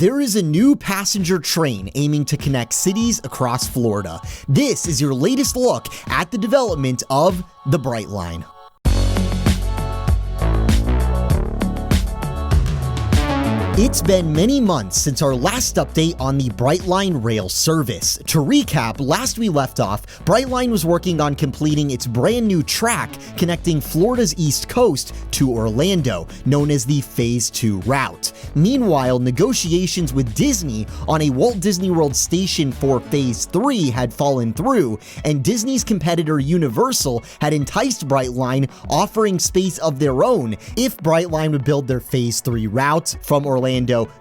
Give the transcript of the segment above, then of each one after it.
There is a new passenger train aiming to connect cities across Florida. This is your latest look at the development of the Brightline. It's been many months since our last update on the Brightline rail service. To recap, last we left off, Brightline was working on completing its brand new track connecting Florida's East Coast to Orlando, known as the Phase 2 route. Meanwhile, negotiations with Disney on a Walt Disney World station for Phase 3 had fallen through, and Disney's competitor Universal had enticed Brightline, offering space of their own if Brightline would build their Phase 3 route from Orlando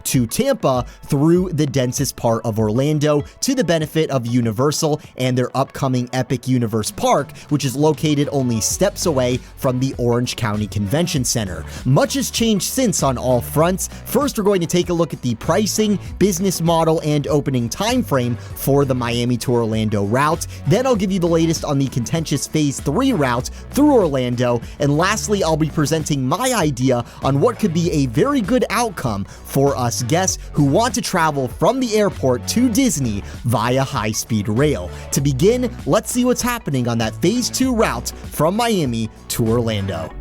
to Tampa through the densest part of Orlando to the benefit of Universal and their upcoming Epic Universe Park, which is located only steps away from the Orange County Convention Center. Much has changed since on all fronts. First, we're going to take a look at the pricing, business model, and opening time frame for the Miami to Orlando route. Then I'll give you the latest on the contentious Phase 3 route through Orlando. And lastly, I'll be presenting my idea on what could be a very good outcome for us guests who want to travel from the airport to Disney via high-speed rail. To begin, let's see what's happening on that Phase 2 route from Miami to Orlando.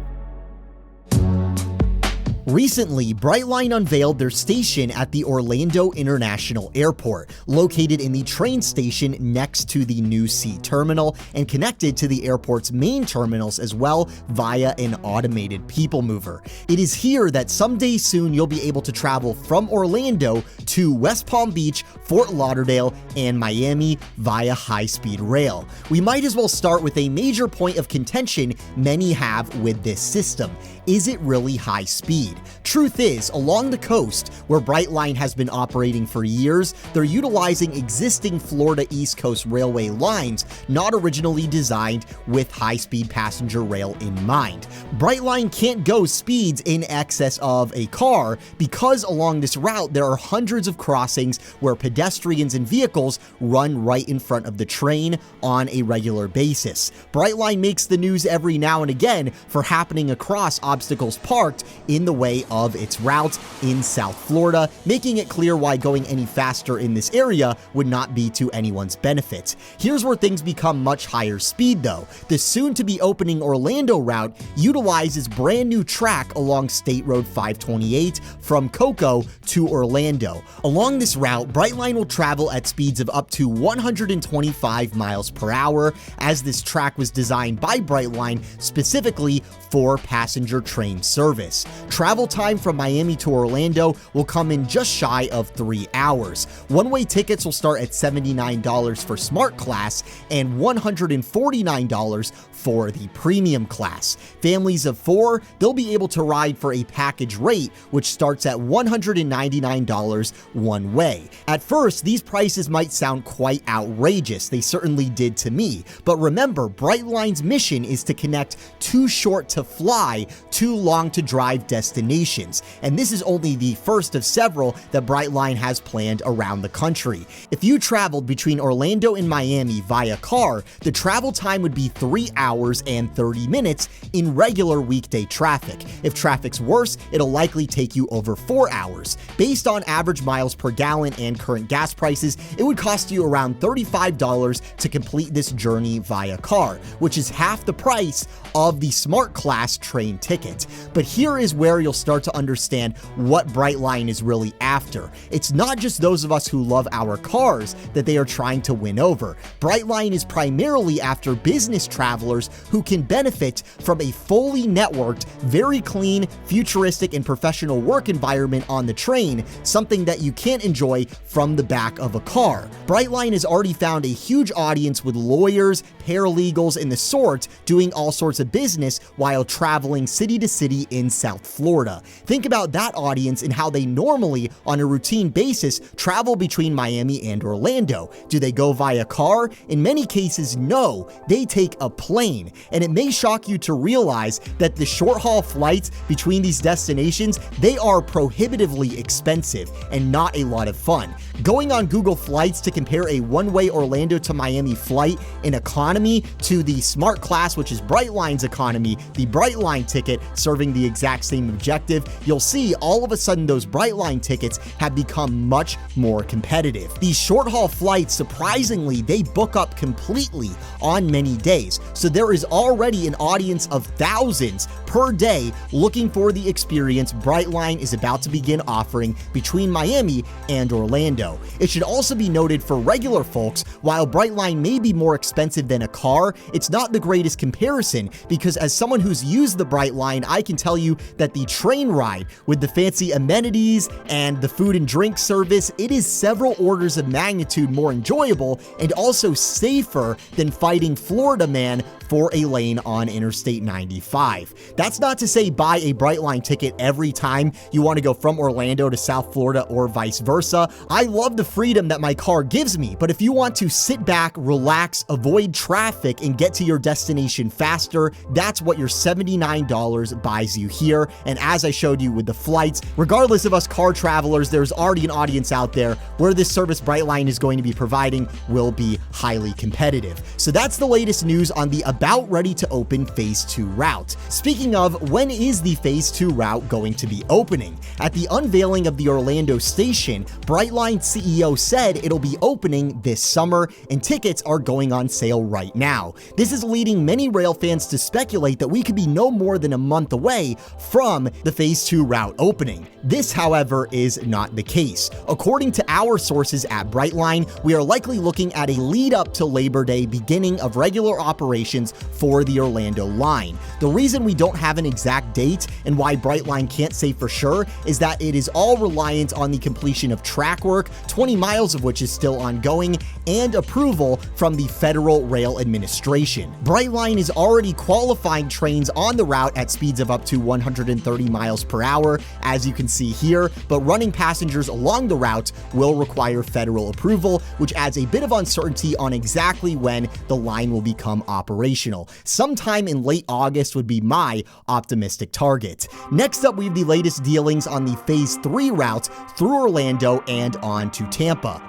Recently, Brightline unveiled their station at the Orlando International Airport, located in the train station next to the New Sea Terminal and connected to the airport's main terminals as well via an automated people mover. It is here that someday soon you'll be able to travel from Orlando to West Palm Beach, Fort Lauderdale, and Miami via high-speed rail. We might as well start with a major point of contention many have with this system. Is it really high speed? Truth is, along the coast, where Brightline has been operating for years, they're utilizing existing Florida East Coast Railway lines, not originally designed with high-speed passenger rail in mind. Brightline can't go speeds in excess of a car because along this route there are hundreds of crossings where pedestrians and vehicles run right in front of the train on a regular basis. Brightline makes the news every now and again for happening across obstacles parked in the way of its route in South Florida, making it clear why going any faster in this area would not be to anyone's benefit. Here's where things become much higher speed though. The soon-to-be opening Orlando route utilizes brand new track along State Road 528 from Cocoa to Orlando. Along this route, Brightline will travel at speeds of up to 125 miles per hour, as this track was designed by Brightline specifically for passenger train service. Travel time from Miami to Orlando will come in just shy of 3 hours. One-way tickets will start at $79 for Smart Class and $149 for the Premium Class. Families of 4, they'll be able to ride for a package rate, which starts at $199 one way. At first, these prices might sound quite outrageous. They certainly did to me. But remember, Brightline's mission is to connect too short to fly, too long to drive destinations, and this is only the first of several that Brightline has planned around the country. If you traveled between Orlando and Miami via car, the travel time would be 3 hours and 30 minutes in regular weekday traffic. If traffic's worse, it'll likely take you over 4 hours. Based on average miles per gallon and current gas prices, it would cost you around $35 to complete this journey via car, which is half the price of the Smart Class train ticket. But here is where you'll start to understand what Brightline is really after. It's not just those of us who love our cars that they are trying to win over. Brightline is primarily after business travelers who can benefit from a fully networked, very clean, futuristic, and professional work environment on the train, something that you can't enjoy from the back of a car. Brightline has already found a huge audience with lawyers, paralegals, and the sort doing all sorts of business while traveling city to city in South Florida. Think about that audience and how they normally, on a routine basis, travel between Miami and Orlando. Do they go via car? In many cases, no. They take a plane. And it may shock you to realize that the short-haul flights between these destinations, they are prohibitively expensive and not a lot of fun. Going on Google Flights to compare a one-way Orlando to Miami flight in economy to the Smart Class, which is Brightline's economy, the Brightline ticket serving the exact same objective, objective, you'll see all of a sudden those Brightline tickets have become much more competitive. These short-haul flights, surprisingly, they book up completely on many days, so there is already an audience of thousands per day looking for the experience Brightline is about to begin offering between Miami and Orlando. It should also be noted for regular folks, while Brightline may be more expensive than a car, it's not the greatest comparison, because as someone who's used the Brightline, I can tell you that the train ride with the fancy amenities and the food and drink service, it is several orders of magnitude more enjoyable and also safer than fighting Florida man for a lane on Interstate 95. That's not to say buy a Brightline ticket every time you want to go from Orlando to South Florida or vice versa. I love the freedom that my car gives me, but if you want to sit back, relax, avoid traffic, and get to your destination faster, that's what your $79 buys you here. And as I showed you with the flights, regardless of us car travelers, there's already an audience out there where this service Brightline is going to be providing will be highly competitive. So that's the latest news on the about ready to open Phase 2 route. Speaking of, when is the Phase 2 route going to be opening? At the unveiling of the Orlando station, Brightline CEO said it'll be opening this summer, and tickets are going on sale right now. This is leading many rail fans to speculate that we could be no more than a month away from the Phase 2 route opening. This, however, is not the case. According to our sources at Brightline, we are likely looking at a lead up to Labor Day beginning of regular operations for the Orlando line. The reason we don't have an exact date and why Brightline can't say for sure is that it is all reliant on the completion of track work, 20 miles of which is still ongoing, and approval from the Federal Rail Administration. Brightline is already qualifying trains on the route at speeds of up to 130 miles per hour, as you can see here, but running passengers along the route will require federal approval, which adds a bit of uncertainty on exactly when the line will become operational. Sometime in late August would be my optimistic target. Next up, we have the latest dealings on the Phase 3 route through Orlando and on to Tampa.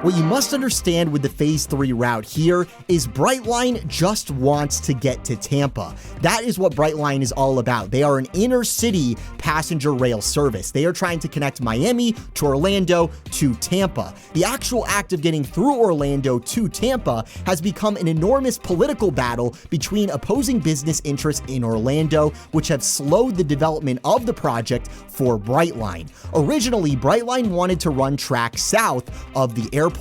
What you must understand with the Phase 3 route here is Brightline just wants to get to Tampa. That is what Brightline is all about. They are an inner-city passenger rail service. They are trying to connect Miami to Orlando to Tampa. The actual act of getting through Orlando to Tampa has become an enormous political battle between opposing business interests in Orlando, which have slowed the development of the project for Brightline. Originally, Brightline wanted to run track south of the airport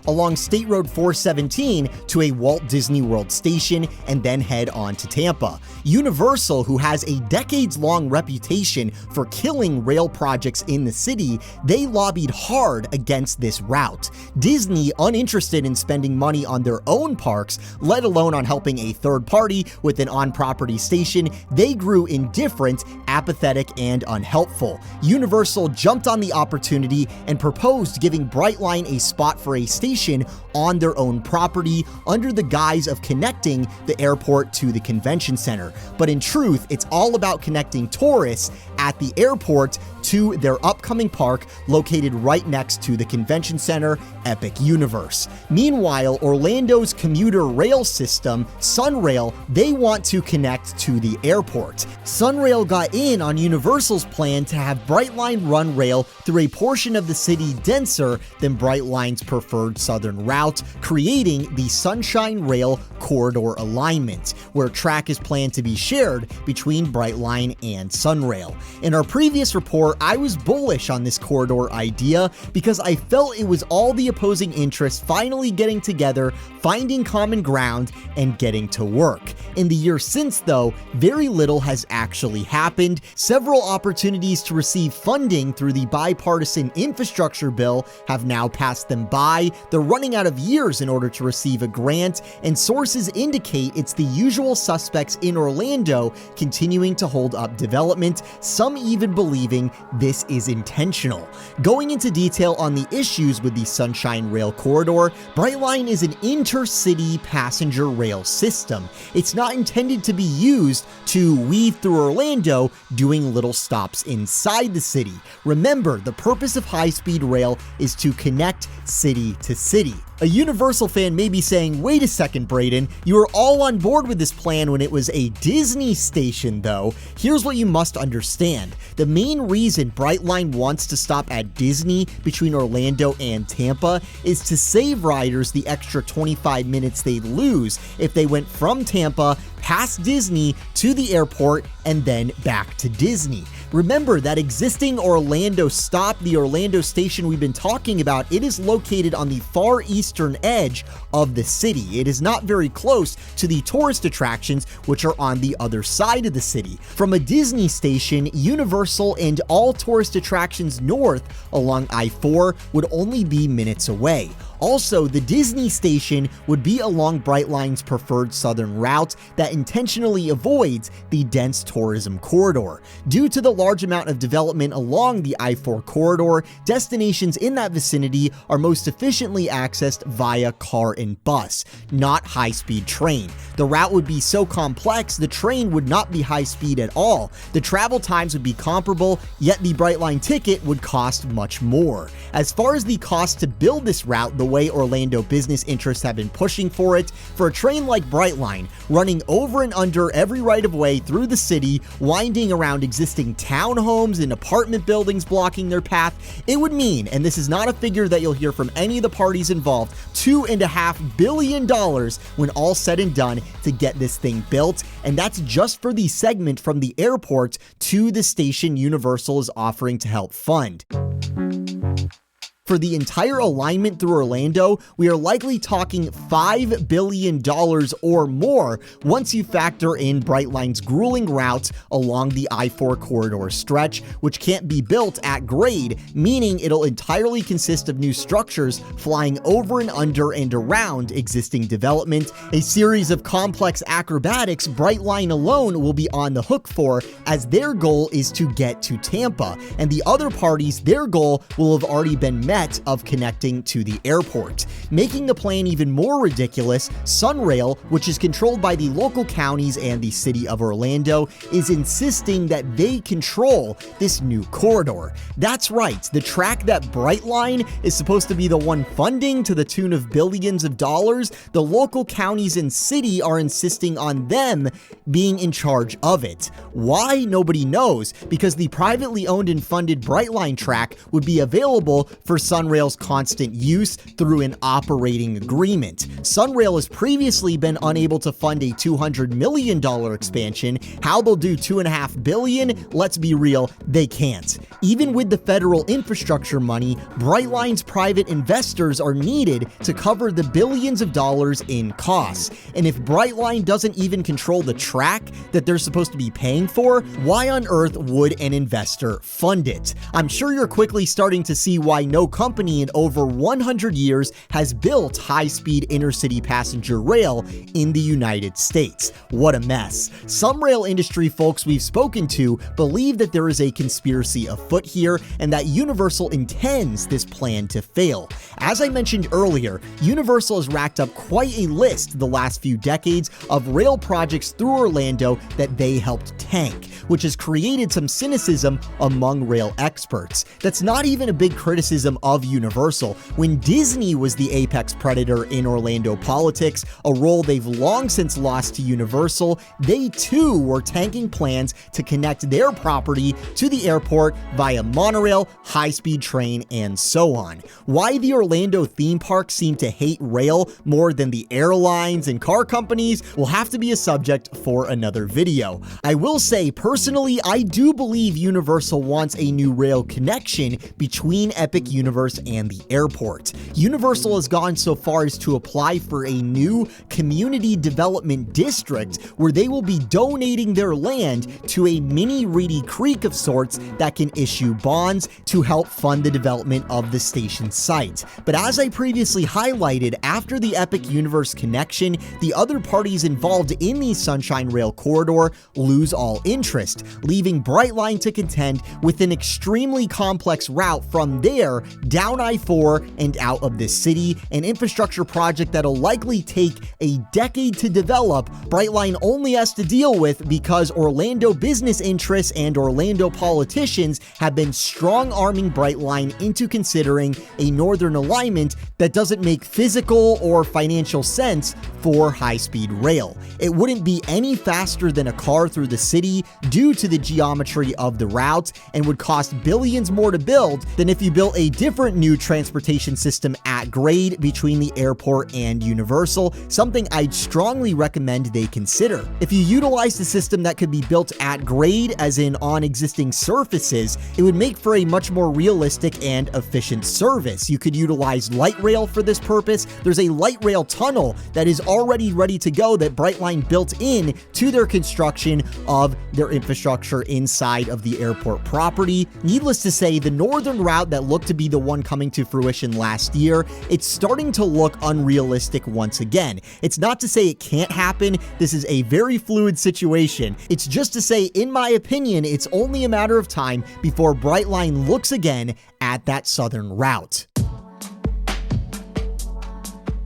along State Road 417 to a Walt Disney World station and then head on to Tampa. Universal, who has a decades-long reputation for killing rail projects in the city, they lobbied hard against this route. Disney, uninterested in spending money on their own parks, let alone on helping a third party with an on-property station, they grew indifferent, apathetic, and unhelpful. Universal jumped on the opportunity and proposed giving Brightline a spot for a station on their own property under the guise of connecting the airport to the convention center. But in truth, it's all about connecting tourists at the airport to their upcoming park located right next to the convention center, Epic Universe. Meanwhile, Orlando's commuter rail system, Sunrail, they want to connect to the airport. Sunrail got in on Universal's plan to have Brightline run rail through a portion of the city denser than Brightline's preferred southern route, creating the Sunshine Rail Corridor alignment, where track is planned to be shared between Brightline and Sunrail. In our previous report, I was bullish on this corridor idea because I felt it was all the opposing interests finally getting together, finding common ground, and getting to work. In the year since, though, very little has actually happened. Several opportunities to receive funding through the bipartisan infrastructure bill have now passed them by. They're running out of years in order to receive a grant, and sources indicate it's the usual suspects in Orlando continuing to hold up development, some even believing this is intentional. Going into detail on the issues with the Sunshine Rail Corridor, Brightline is an intercity passenger rail system. It's not intended to be used to weave through Orlando, doing little stops inside the city. Remember, the purpose of high-speed rail is to connect city to city. A Universal fan may be saying, wait a second, Brayden, you were all on board with this plan when it was a Disney station though. Here's what you must understand. The main reason Brightline wants to stop at Disney between Orlando and Tampa is to save riders the extra 25 minutes they'd lose if they went from Tampa past Disney to the airport and then back to Disney. Remember that existing Orlando stop, the Orlando station we've been talking about, it is located on the far eastern edge of the city. It is not very close to the tourist attractions, which are on the other side of the city. From a Disney station, Universal and all tourist attractions north along I-4 would only be minutes away. Also, the Disney station would be along Brightline's preferred southern route that intentionally avoids the dense tourism corridor. Due to the large amount of development along the I-4 corridor, destinations in that vicinity are most efficiently accessed via car and bus, not high-speed train. The route would be so complex, the train would not be high-speed at all. The travel times would be comparable, yet the Brightline ticket would cost much more. As far as the cost to build this route, the way Orlando business interests have been pushing for it, for a train like Brightline, running over and under every right-of-way through the city, winding around existing townhomes and apartment buildings blocking their path, it would mean, and this is not a figure that you'll hear from any of the parties involved, $2.5 billion when all said and done to get this thing built, and that's just for the segment from the airport to the station Universal is offering to help fund. For the entire alignment through Orlando, we are likely talking $5 billion or more once you factor in Brightline's grueling route along the I-4 corridor stretch, which can't be built at grade, meaning it'll entirely consist of new structures flying over and under and around existing development, a series of complex acrobatics Brightline alone will be on the hook for, as their goal is to get to Tampa, and the other parties, their goal will have already been met of connecting to the airport. Making the plan even more ridiculous, Sunrail, which is controlled by the local counties and the city of Orlando, is insisting that they control this new corridor. That's right, the track that Brightline is supposed to be the one funding to the tune of billions of dollars, the local counties and city are insisting on them being in charge of it. Why? Nobody knows, because the privately owned and funded Brightline track would be available for Sunrail's constant use through an operating agreement. Sunrail has previously been unable to fund a $200 million expansion. How they'll do $2.5 billion? Let's be real, they can't. Even with the federal infrastructure money, Brightline's private investors are needed to cover the billions of dollars in costs. And if Brightline doesn't even control the track that they're supposed to be paying for, why on earth would an investor fund it? I'm sure you're quickly starting to see why no company in over 100 years has built high-speed intercity passenger rail in the United States. What a mess. Some rail industry folks we've spoken to believe that there is a conspiracy afoot here and that Universal intends this plan to fail. As I mentioned earlier, Universal has racked up quite a list the last few decades of rail projects through Orlando that they helped tank, which has created some cynicism among rail experts. That's not even a big criticism of Universal. When Disney was the apex predator in Orlando politics, a role they've long since lost to Universal, they too were tanking plans to connect their property to the airport via monorail, high-speed train, and so on. Why the Orlando theme park seem to hate rail more than the airlines and car companies will have to be a subject for another video. I will say, personally, I do believe Universal wants a new rail connection between Epic Universe and the airport. Universal has gone so far as to apply for a new community development district where they will be donating their land to a mini Reedy Creek of sorts that can issue bonds to help fund the development of the station site. But as I previously highlighted, after the Epic Universe connection, the other parties involved in the Sunshine Rail corridor lose all interest, leaving Brightline to contend with an extremely complex route from there down I-4 and out of the city, an infrastructure project that'll likely take a decade to develop. Brightline only has to deal with because Orlando business interests and Orlando politicians have been strong-arming Brightline into considering a northern alignment that doesn't make physical or financial sense for high-speed rail. It wouldn't be any faster than a car through the city due to the geometry of the route and would cost billions more to build than if you built a different new transportation system at grade between the airport and Universal, something I'd strongly recommend they consider. If you utilize the system that could be built at grade, as in on existing surfaces, it would make for a much more realistic and efficient service. You could utilize light rail for this purpose. There's a light rail tunnel that is already ready to go that Brightline built in to their construction of their infrastructure inside of the airport property. Needless to say, the northern route that looked to be the one coming to fruition last year, it's starting to look unrealistic once again. It's not to say it can't happen. This is a very fluid situation. It's just to say, in my opinion, it's only a matter of time before Brightline looks again at that southern route.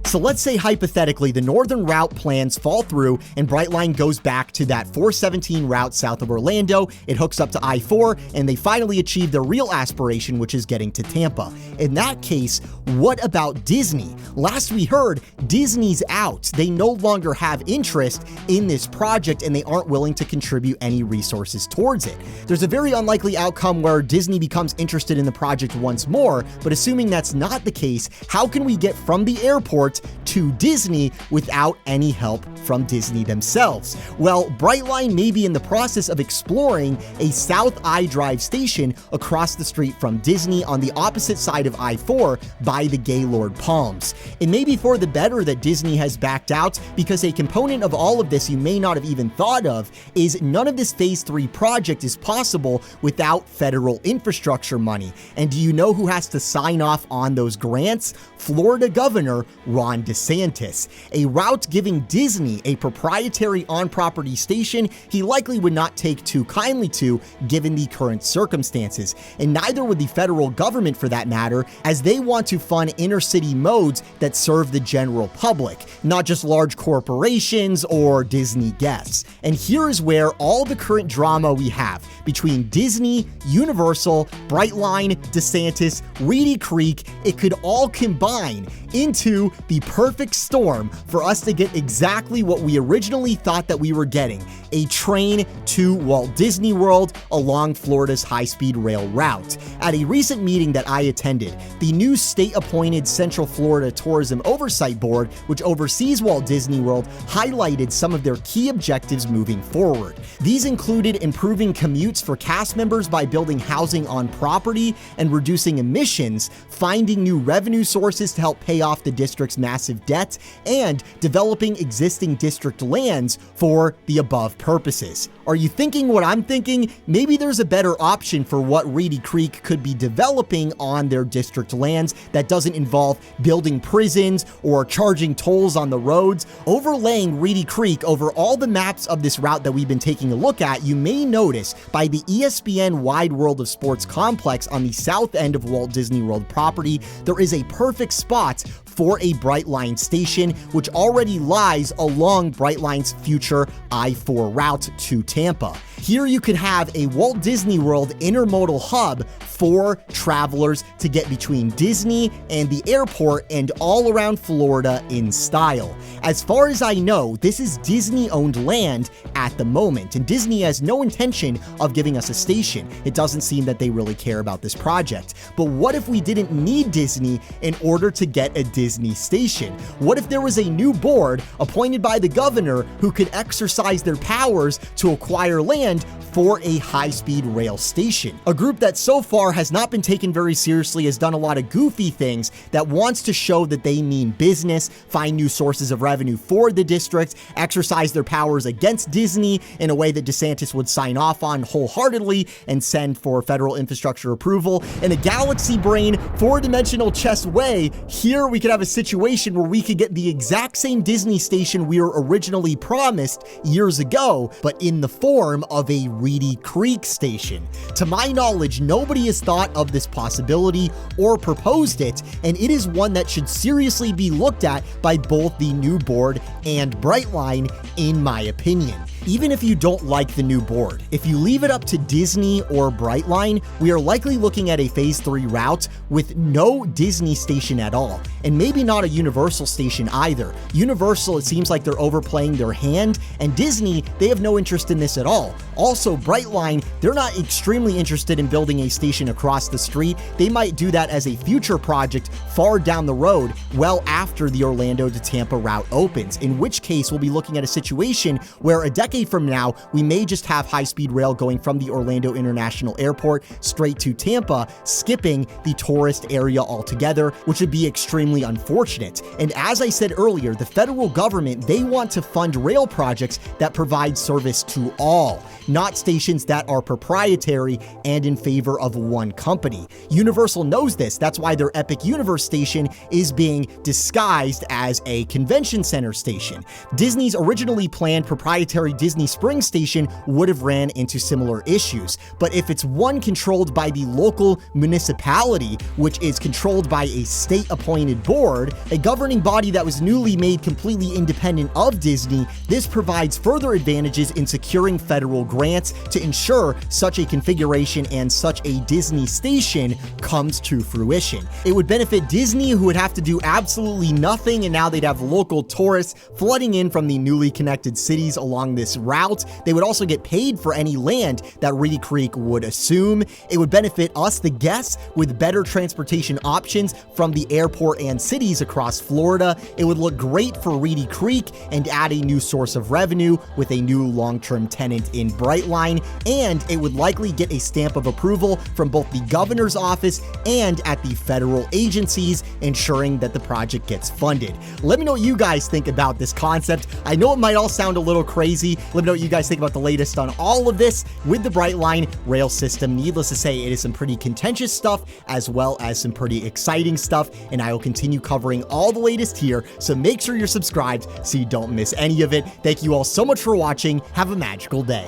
So let's say hypothetically the northern route plans fall through and Brightline goes back to that 417 route south of Orlando. It hooks up to I-4 and they finally achieve their real aspiration, which is getting to Tampa. In that case, what about Disney? Last we heard, Disney's out. They no longer have interest in this project and they aren't willing to contribute any resources towards it. There's a very unlikely outcome where Disney becomes interested in the project once more, but assuming that's not the case, how can we get from the airport to Disney without any help from Disney themselves? Well, Brightline may be in the process of exploring a South I-Drive station across the street from Disney on the opposite side of I-4 by the Gaylord Palms. It may be for the better that Disney has backed out, because a component of all of this you may not have even thought of is none of this Phase 3 project is possible without federal infrastructure money. And do you know who has to sign off on those grants? Florida Governor Ron DeSantis. A route giving Disney a proprietary on-property station he likely would not take too kindly to given the current circumstances, and neither would the federal government for that matter, as they want to fund intercity modes that serve the general public, not just large corporations or Disney guests. And here is where all the current drama we have between Disney, Universal, Brightline, DeSantis, Reedy Creek, it could all combine into the perfect storm for us to get exactly what we originally thought that we were getting: a train to Walt Disney World along Florida's high-speed rail route. At a recent meeting that I attended, the new state-appointed Central Florida Tourism Oversight Board, which oversees Walt Disney World, highlighted some of their key objectives moving forward. These included improving commutes for cast members by building housing on property and reducing emissions, finding new revenue sources to help pay off the district's massive debt, and developing existing district lands for the above purposes. Are you thinking what I'm thinking? Maybe there's a better option for what Reedy Creek could be developing on their district lands that doesn't involve building prisons or charging tolls on the roads. Overlaying Reedy Creek over all the maps of this route that we've been taking a look at, you may notice by the ESPN Wide World of Sports complex on the south end of Walt Disney World property, there is a perfect spot for a Brightline station, which already lies along Brightline's future I-4 route to Tampa. Here you could have a Walt Disney World intermodal hub for travelers to get between Disney and the airport and all around Florida in style. As far as I know, this is Disney-owned land at the moment, and Disney has no intention of giving us a station. It doesn't seem that they really care about this project. But what if we didn't need Disney in order to get a Disney station? What if there was a new board appointed by the governor who could exercise their powers to acquire land for a high-speed rail station? A group that so far has not been taken very seriously, has done a lot of goofy things, that wants to show that they mean business, find new sources of revenue for the district, exercise their powers against Disney in a way that DeSantis would sign off on wholeheartedly and send for federal infrastructure approval. In a galaxy brain, four-dimensional chess way, here we could have a situation where we could get the exact same Disney station we were originally promised years ago, but in the form of a Reedy Creek station. To my knowledge, nobody has thought of this possibility or proposed it, and it is one that should seriously be looked at by both the new board and Brightline, in my opinion. Even if you don't like the new board, if you leave it up to Disney or Brightline, we are likely looking at a Phase 3 route with no Disney station at all, and maybe not a Universal station either. Universal, it seems like they're overplaying their hand, and Disney, they have no interest in this at all. Also, Brightline, they're not extremely interested in building a station across the street. They might do that as a future project far down the road, well after the Orlando to Tampa route opens, in which case we'll be looking at a situation where a decade from now, we may just have high-speed rail going from the Orlando International Airport straight to Tampa, skipping the tourist area altogether, which would be extremely unfortunate. And as I said earlier, the federal government, they want to fund rail projects that provide service to all, not stations that are proprietary and in favor of one company. Universal knows this. That's why their Epic Universe station is being disguised as a convention center station. Disney's originally planned proprietary Disney Springs station would have ran into similar issues. But if it's one controlled by the local municipality, which is controlled by a state-appointed board, a governing body that was newly made completely independent of Disney, this provides further advantages in securing federal grants to ensure such a configuration and such a Disney station comes to fruition. It would benefit Disney, who would have to do absolutely nothing, and now they'd have local tourists flooding in from the newly connected cities along this route. They would also get paid for any land that Reedy Creek would assume. It would benefit us, the guests, with better transportation options from the airport and cities across Florida. It would look great for Reedy Creek and add a new source of revenue with a new long-term tenant in Brightline, and it would likely get a stamp of approval from both the governor's office and at the federal agencies, ensuring that the project gets funded. Let me know what you guys think about this concept. I know it might all sound a little crazy. Let me know what you guys think about the latest on all of this with the Brightline rail system. Needless to say, it is some pretty contentious stuff as well as some pretty exciting stuff, and I will continue covering all the latest here, so make sure you're subscribed so you don't miss any of it. Thank you all so much for watching. Have a magical day.